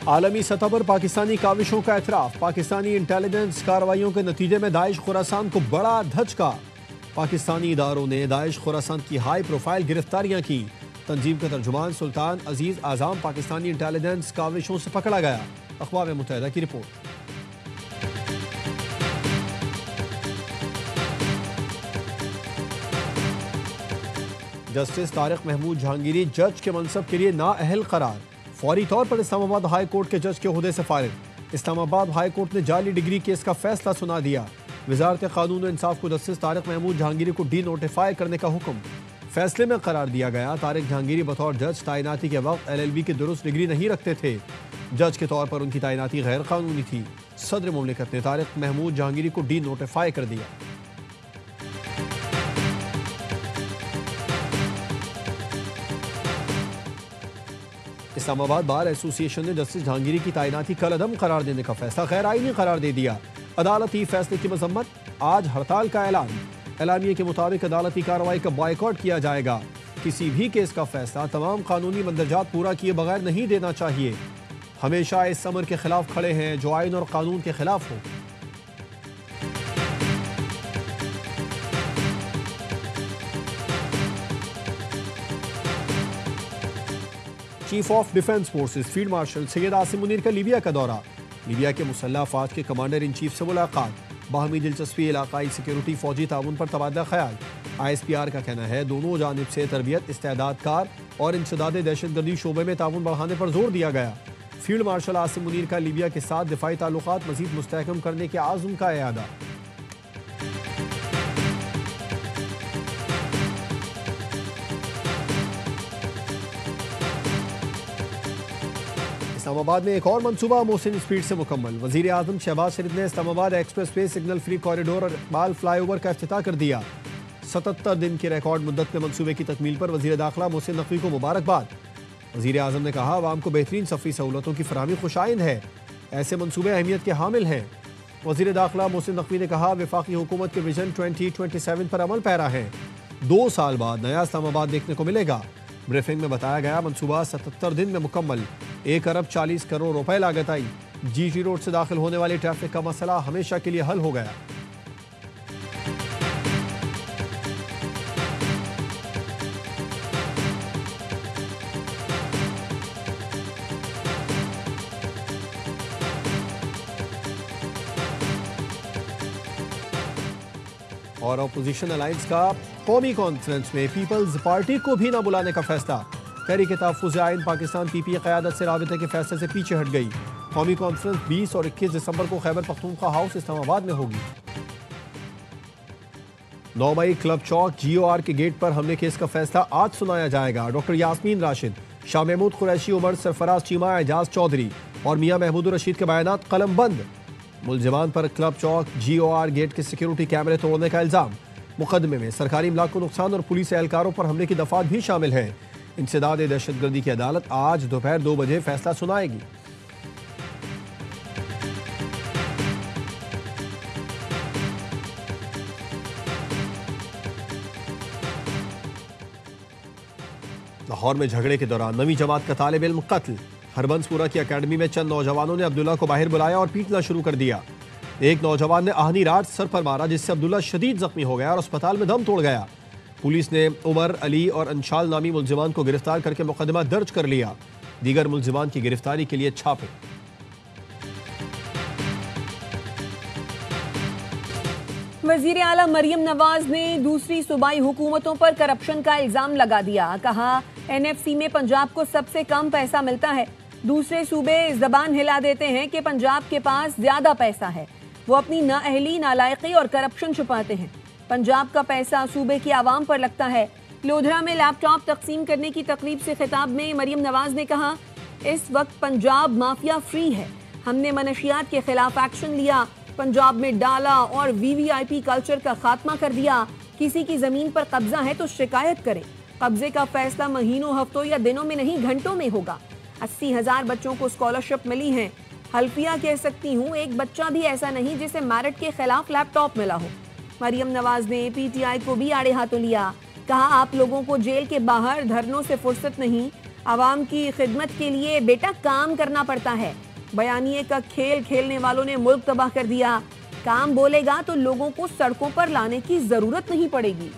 आलमी सतह पर पाकिस्तानी काविशों का एतराफ। पाकिस्तानी इंटेलिजेंस कार्रवाइयों के नतीजे में दाइश खुरासान को बड़ा धचका। पाकिस्तानी इदारों ने दाइश खुरासान की हाई प्रोफाइल गिरफ्तारियां की। तंजीम का तर्जुमान सुल्तान अजीज आज़म पाकिस्तानी इंटेलिजेंस काविशों से पकड़ा गया। अक़वाम मुत्तहिदा की रिपोर्ट। जस्टिस तारिक महमूद जहांगीरी जज के मनसब के लिए नाअहल करार। फौरी तौर पर इस्लामाबाद हाई कोर्ट के जज के ओहदे से फारिग। इस्लामाबाद हाई कोर्ट ने जाली डिग्री केस का फैसला सुना दिया। वजारत कानून और इंसाफ को जस्टिस तारिक महमूद जहांगीरी को डी नोटिफाई करने का हुक्म। फैसले में करार दिया गया तारिक जहांगीरी बतौर जज तैनाती के वक्त LLB की दुरुस्त डिग्री नहीं रखते थे। जज के तौर पर उनकी तैनाती गैर कानूनी थी। सदर मुमलिकत ने तारिक महमूद जहांगीरी को डी नोटिफाई कर दिया। इस्लामाबाद बार एसोसिएशन ने जस्टिस जहांगीरी की तैनाती कल अदम करार देने का फैसला गैर आईनी करार दे दिया। अदालती फैसले की मजम्मत। आज हड़ताल का ऐलान। एलानिये के मुताबिक अदालती कार्रवाई का बॉयकॉट किया जाएगा। किसी भी केस का फैसला तमाम कानूनी मंदरजात पूरा किए बगैर नहीं देना चाहिए। हमेशा इस अमर के खिलाफ खड़े हैं जो आइन और कानून के खिलाफ हो। Chief of defence forces field marshal Syed Asim Munir का लीबिया का दौरा। लीबिया के मुसल्लह अफवाज के कमांडर इन चीफ से मुलाकात। बाहमी दिलचस्पी, इलाकाई सिक्योरिटी, फौजी ताउन पर तबादला ख्याल। ISPR का कहना है दोनों जानिब से तरबियत, इस्तेदाद कार और इंसदाद दहशतगर्दी शोबे में ताउन बढ़ाने पर जोर दिया गया। फील्ड मार्शल आसिम मुनीर का लीबिया के साथ दिफाई ताल्लुकात मजीद मुस्तहकम करने के आज़म का इरादा। इस्लामाबाद में एक और मनसूबा मोहसिन स्पीड से मुकम्मल। वजीर आजम शहबाज शरीफ ने Islamabad express way signal free corridor और इकबाल फ्लाईओवर का इफ्तिताह कर दिया। 77 दिन की रिकॉर्ड मुद्दत में मनसूबे की तकमील पर वजीर दाखिला मोहसिन नकवी को मुबारकबाद। वजीर आजम ने कहा आवाम को बेहतरीन सफरी सहूलतों की फराहमी खुशाइंद है। ऐसे मनसूबे अहमियत के हामिल हैं। वजीर दाखिला मोहसिन नकवी ने कहा वफाकी हुकूमत के विजन 2027 पर अमल पैरा है। 2 साल बाद नया इस्लामाबाद देखने को मिलेगा। ब्रीफिंग में बताया गया मनसूबा 77 दिन में मुकम्मल। 1 अरब 40 करोड़ रुपए लागत आई। GT रोड से दाखिल होने वाली ट्रैफिक का मसला हमेशा के लिए हल हो गया। और अपोजिशन अलायंस का कौमी कॉन्फ्रेंस में पीपल्स पार्टी को भी न बुलाने का फैसला। तहरीक तहफ़्फ़ुज़ आइन पाकिस्तान PPA क़यादत से राबिते के फैसले से पीछे हट गई। कौमी कॉन्फ्रेंस 20 और 21 दिसंबर को खैबर पख्तूनख्वा हाउस इस्लामाबाद में होगी। 9 मई क्लब चौक GOR के गेट पर हमले केस का फैसला आज सुनाया जाएगा। डॉक्टर यास्मीन राशिद, शाह महमूद कुरैशी, उमर सरफराज चीमा, एजाज चौधरी और मियां महमूद रशीद के बयानात कलम बंद। मुलजिमान पर क्लब चौक GOR गेट के सिक्योरिटी कैमरे तोड़ने का इल्जाम। मुकदमे में सरकारी इमलाक को नुकसान और पुलिस एहलकारों पर हमले की दफात भी शामिल है। इंसदाद दहशतगर्दी की अदालत आज दोपहर 2 बजे फैसला सुनाएगी। लाहौर में झगड़े के दौरान 9वीं जमात का तालिब इल्म कत्ल। हरबंसपुरा की अकेडमी में चंद नौजवानों ने अब्दुल्ला को बाहर बुलाया और पीटना शुरू कर दिया। एक नौजवान ने आहनी रात सर पर मारा जिससे अब्दुल्ला शदीद जख्मी हो गया और अस्पताल में दम तोड़ गया। पुलिस ने उमर, अली और अंशाल नामी मुलजिमान को गिरफ्तार करके मुकदमा दर्ज कर लिया। दीगर मुलजिमान की गिरफ्तारी के लिए छापे। वजीर आला मरियम नवाज ने दूसरी सूबाई हुकूमतों पर करप्शन का इल्जाम लगा दिया। कहा NFC में पंजाब को सबसे कम पैसा मिलता है। दूसरे सूबे जबान हिला देते हैं कि पंजाब के पास ज्यादा पैसा है। वो अपनी नाअहली, नालायकी और करप्शन छुपाते हैं। पंजाब का पैसा सूबे की आवाम पर लगता है। लोधरा में लैपटॉप तकसीम करने की तकरीब से खिताब में मरियम नवाज ने कहा इस वक्त पंजाब माफिया फ्री है। हमने मनशियात के खिलाफ एक्शन लिया, पंजाब में डाला और VVIP कल्चर का खात्मा कर दिया। किसी की जमीन पर कब्जा है तो शिकायत करें। कब्जे का फैसला महीनों, हफ्तों या दिनों में नहीं, घंटों में होगा। 80,000 बच्चों को स्कॉलरशिप मिली है। हल्फिया कह सकती हूँ एक बच्चा भी ऐसा नहीं जिसे मेरिट के खिलाफ लैपटॉप मिला हो। मरियम नवाज ने PTI को भी आड़े हाथों लिया। कहा आप लोगों को जेल के बाहर धरनों से फुर्सत नहीं, आवाम की खिदमत के लिए बेटा काम करना पड़ता है। बयानिए का खेल खेलने वालों ने मुल्क तबाह कर दिया। काम बोलेगा तो लोगों को सड़कों पर लाने की जरूरत नहीं पड़ेगी।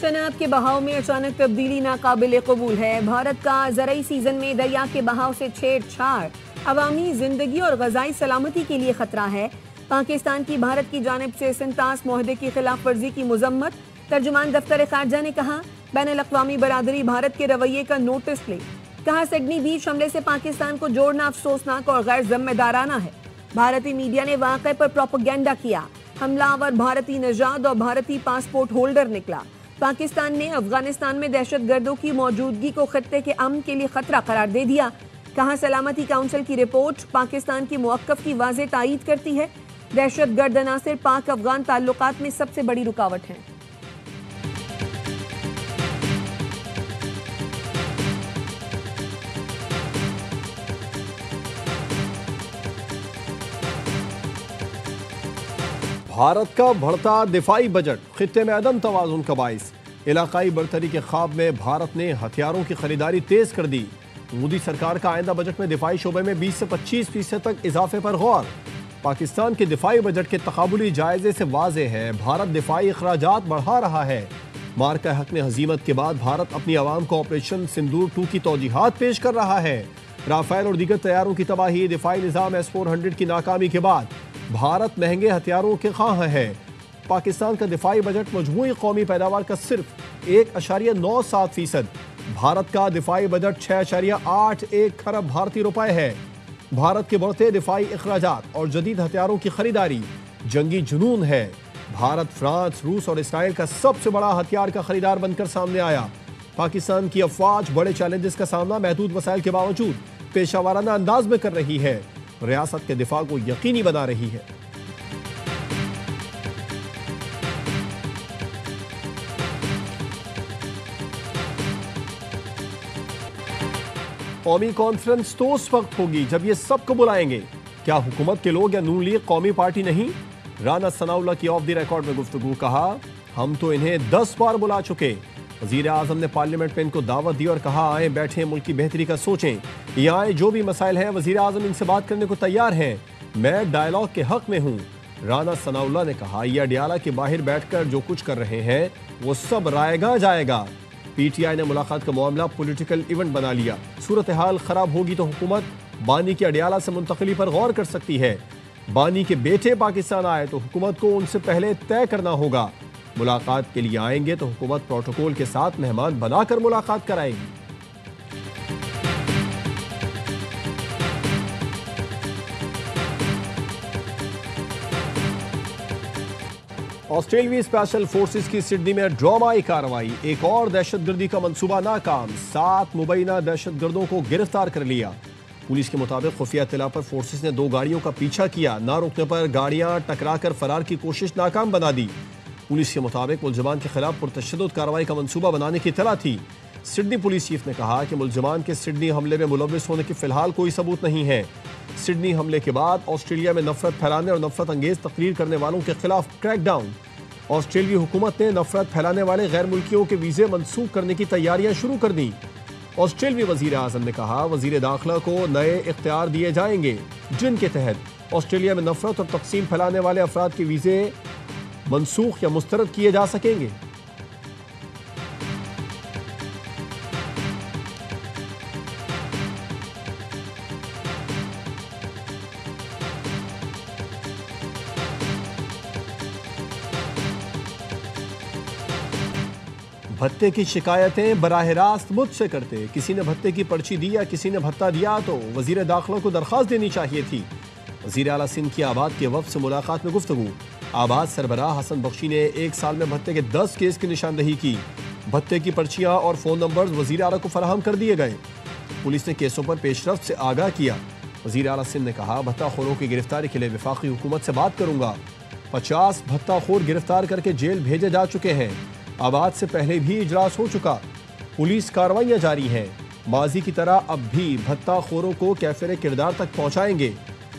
शनाब के बहाव में अचानक तब्दीली नाकाबिल कबूल है। भारत का ज़रई सीजन में दरिया के बहाव से छेड़छाड़ अवामी जिंदगी और गजाई सलामती के लिए खतरा है। पाकिस्तान की भारत की जानिब से सिंतास मुआहदे की खिलाफ वर्जी की मजम्मत। तर्जुमान दफ्तर खारजा ने कहा, बैनुल अक़वामी बरादरी भारत के रवैये का नोटिस ले। कहा, सिडनी बीच हमले से पाकिस्तान को जोड़ना अफसोसनाक और गैर जिम्मेदाराना है। भारतीय मीडिया ने वाक़े पर प्रोपेगेंडा किया। हमलावर भारतीय नजाद और भारतीय पासपोर्ट होल्डर निकला। पाकिस्तान ने अफगानिस्तान में दहशतगर्दों की मौजूदगी को खत्ते के अमन के लिए खतरा करार दे दिया। कहा, सलामती काउंसिल की रिपोर्ट पाकिस्तान की मुवक्कफ की वाज़े तायीद करती है। दहशतगर्द अनासिर पाक अफगान ताल्लुकात में सबसे बड़ी रुकावट हैं। भारत का बढ़ता दिफाई बजट खित्ते में अदम तवाज़ुन का बाइस। इलाकाई बरतरी के ख्वाब में भारत ने हथियारों की खरीदारी तेज कर दी। मोदी सरकार का आइंदा बजट में दिफाई शोबे में 20 से 25% तक इजाफे पर गौर। पाकिस्तान के दिफाई बजट के तकाबुली जायजे से वाजे है, भारत दिफाई अखराजात बढ़ा रहा है। मार्का हक में हजीमत के बाद भारत अपनी आवाम को ऑपरेशन सिंदूर 2 की तौजीहात पेश कर रहा है। राफेल और दीगर तैयारों की तबाही, दिफाई निज़ाम S-400 की नाकामी के बाद भारत महंगे हथियारों के ख्वाह है। पाकिस्तान का दिफाई बजट मजमूई कौमी पैदावार का सिर्फ 1.97%। भारत का दिफाई बजट 6.81 खरब भारतीय रुपए है। भारत के बढ़ते दिफाई अखराजात और जदीद हथियारों की खरीदारी जंगी जुनून है। भारत फ्रांस, रूस और इसराइल का सबसे बड़ा हथियार का खरीदार बनकर सामने आया। पाकिस्तान की अफवाज बड़े चैलेंजेस का सामना महदूद वसाइल के बावजूद पेशावराना अंदाज में कर रही है। रियासत के दिफा को यकीनी बना रही है। कौमी कॉन्फ्रेंस तो उस वक्त होगी जब ये सबको बुलाएंगे। क्या हुकूमत के लोग या नून लीग कौमी पार्टी नहीं? राना सनाउल्लाह की ऑफ द रिकॉर्ड में गुफ्तगू। कहा, हम तो इन्हें 10 बार बुला चुके। वज़ीर आज़म ने पार्लियामेंट में इनको दावत दी और कहा, आए बैठे मुल्क की बेहतरी का सोचें। यहाँ जो भी मसाइल हैं वज़ीर आज़म इनसे बात करने को तैयार हैं। मैं डायलॉग के हक में हूँ। राना सनाउल्लाह ने कहा, यह अडियाला के बाहर बैठकर जो कुछ कर रहे हैं वो सब रायगा जाएगा। PTI ने मुलाकात का मामला पॉलिटिकल इवेंट बना लिया। सूरत हाल खराब होगी तो हुकूमत बानी की अडियाला से मुंतकली पर गौर कर सकती है। बानी के बेटे पाकिस्तान आए तो हुकूमत को उनसे पहले तय करना होगा। मुलाकात के लिए आएंगे तो हुकूमत प्रोटोकॉल के साथ मेहमान बनाकर मुलाकात कराएगी। ऑस्ट्रेलियाई स्पेशल फोर्सेस की सिडनी में ड्रामाई कार्रवाई। एक और दहशतगर्दी का मंसूबा नाकाम। 7 मुबैना दहशतगर्दों को गिरफ्तार कर लिया। पुलिस के मुताबिक खुफिया इत्तला पर फोर्सेस ने 2 गाड़ियों का पीछा किया। ना रुकने पर गाड़ियां टकराकर फरार की कोशिश नाकाम बना दी। पुलिस के मुताबिक मुलजमान के खिलाफ पुरतशद्दुद कार्रवाई का मंसूबा बनाने की इत्तला थी। सिडनी पुलिस चीफ ने कहा कि मुलजमान के सिडनी हमले में मुलव्विस होने के फिलहाल कोई सबूत नहीं है। सिडनी हमले के बाद ऑस्ट्रेलिया में नफरत फैलाने और नफरत अंगेज तकरीर करने वालों के खिलाफ क्रैकडाउन। ऑस्ट्रेलियाई हुकूमत ने नफरत फैलाने वाले गैर मुल्कियों के वीजे मनसूख करने की तैयारियां शुरू कर दी। ऑस्ट्रेलियाई वजीर आज़म ने कहा, वजीर दाखिला को नए इख्तियार दिए जाएंगे जिनके तहत ऑस्ट्रेलिया में नफरत और तकसीम फैलाने वाले अफराद के वीजे मनसूख या मुस्तरद किए जा सकेंगे। भत्ते की शिकायतें बराह रास्त मुझसे करते। किसी ने भत्ते की पर्ची दी या किसी ने भत्ता दिया तो वजीर दाखिला को दरख्वास्त देनी चाहिए थी। वजीर आला सिंध की आबाद के वफ्द से मुलाकात में गुफ्तगू। आबाद सरबराह हसन बख्शी ने 1 साल में भत्ते के 10 केस की निशानदही की। भत्ते की पर्चियां और फ़ोन नंबर्स वजीर आला को फराहम कर दिए गए। पुलिस ने केसों पर पेशरफ्त से आगाह किया। वजीर आला सिंध ने कहा, भत्ताखोरों की गिरफ्तारी के लिए वफाकी हुकूमत से बात करूंगा। 50 भत्ताखोर गिरफ्तार करके जेल भेजे जा चुके हैं। आबाद से पहले भी इजलास हो चुका। पुलिस कार्रवाइयां जारी हैं। माजी की तरह अब भी भत्ताखोरों को कैफिर किरदार तक पहुंचाएंगे।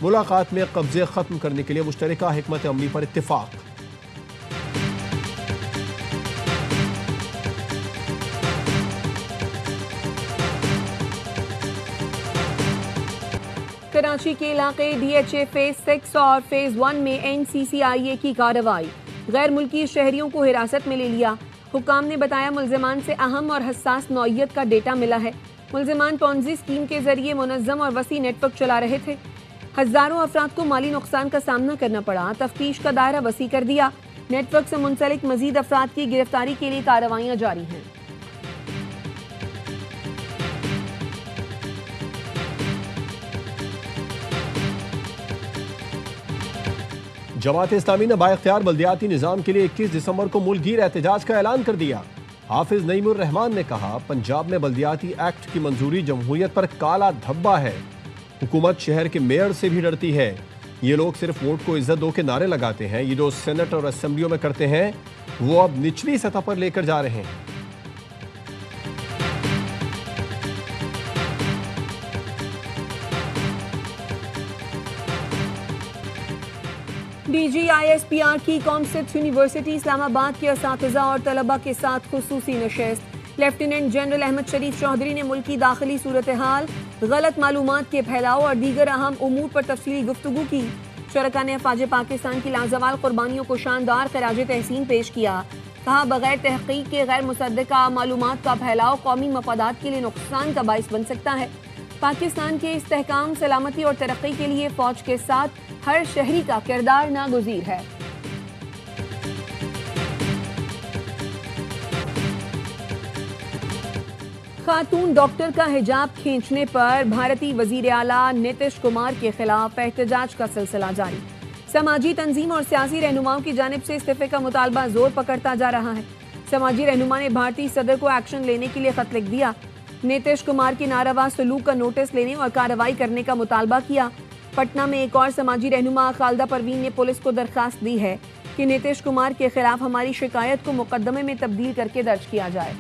मुलाकात में कब्जे खत्म करने के लिए मुश्तरका हिकमत अमली पर इत्तिफाक। कराची के इलाके DHA फेज 6 और फेज 1 में NCCIA की कार्रवाई, गैर मुल्की शहरियों को हिरासत में ले लिया। हुकाम ने बताया मुल्जिमान से अहम और हसास नौइयत का डेटा मिला है। मुल्जिमान पॉन्जी स्कीम के जरिए मुनज़्ज़म और वसी नेटवर्क चला रहे थे। हजारों अफराद को माली नुकसान का सामना करना पड़ा। तफ्तीश का दायरा वसी कर दिया। नेटवर्क से मुंसलिक मजीद अफराद की गिरफ्तारी के लिए कार्रवाइयां जारी हैं। जमात इस्लामी ने बाइख्तियार बल्दियाती निज़ाम के लिए 21 दिसंबर को मुल्कगीर एहतजाज का ऐलान कर दिया। हाफिज नईमुर रहमान ने कहा, पंजाब में बल्दियाती एक्ट की मंजूरी जमहूरियत पर काला धब्बा है। हुकूमत शहर के मेयर से भी डरती है। ये लोग सिर्फ वोट को इज्जत दो के नारे लगाते हैं। ये जो सेनेट और असेंबलियों में करते हैं वो अब निचली सतह पर लेकर जा रहे हैं। DGISPR की कॉमसेट यूनिवर्सिटी इस्लामाबाद के असातिज़ा और तलबा के साथ खुसूसी नशिस्त। लेफ्टिनेंट जनरल अहमद शरीफ चौधरी ने मुल्की दाखिली सूरत हाल, गलत मालूमात के फैलाव और दीगर अहम उमूर पर तफसीली गुफ्तगू की। शरका ने अफवाज पाकिस्तान की लाजवाल कुर्बानियों को शानदार खराज तहसीन पेश किया। कहा, बगैर तहकीक के गैर मुसद्दका मालूमात का फैलाव कौमी मफादात के लिए नुकसान का बाइस बन सकता है। पाकिस्तान के इस्तेहकाम, सलामती और तरक्की के लिए फौज के साथ हर शहरी का किरदार नागुज़ीर है। खातून डॉक्टर का हिजाब खींचने पर भारतीय वजीर आला नीतीश कुमार के खिलाफ एहतजाज का सिलसिला जारी। समाजी तंजीम और सियासी रहनुमाओं की जानिब से इस्तीफे का मुतालबा जोर पकड़ता जा रहा है। समाजी रहनुमा ने भारतीय सदर को एक्शन लेने के लिए खत लिख दिया। नीतीश कुमार की नारवा सलूक का नोटिस लेने और कार्रवाई करने का मुतालबा किया। पटना में एक और समाजी रहनुमा खालदा परवीन ने पुलिस को दरखास्त दी है कि नीतीश कुमार के खिलाफ हमारी शिकायत को मुकदमे में तब्दील करके दर्ज किया जाए।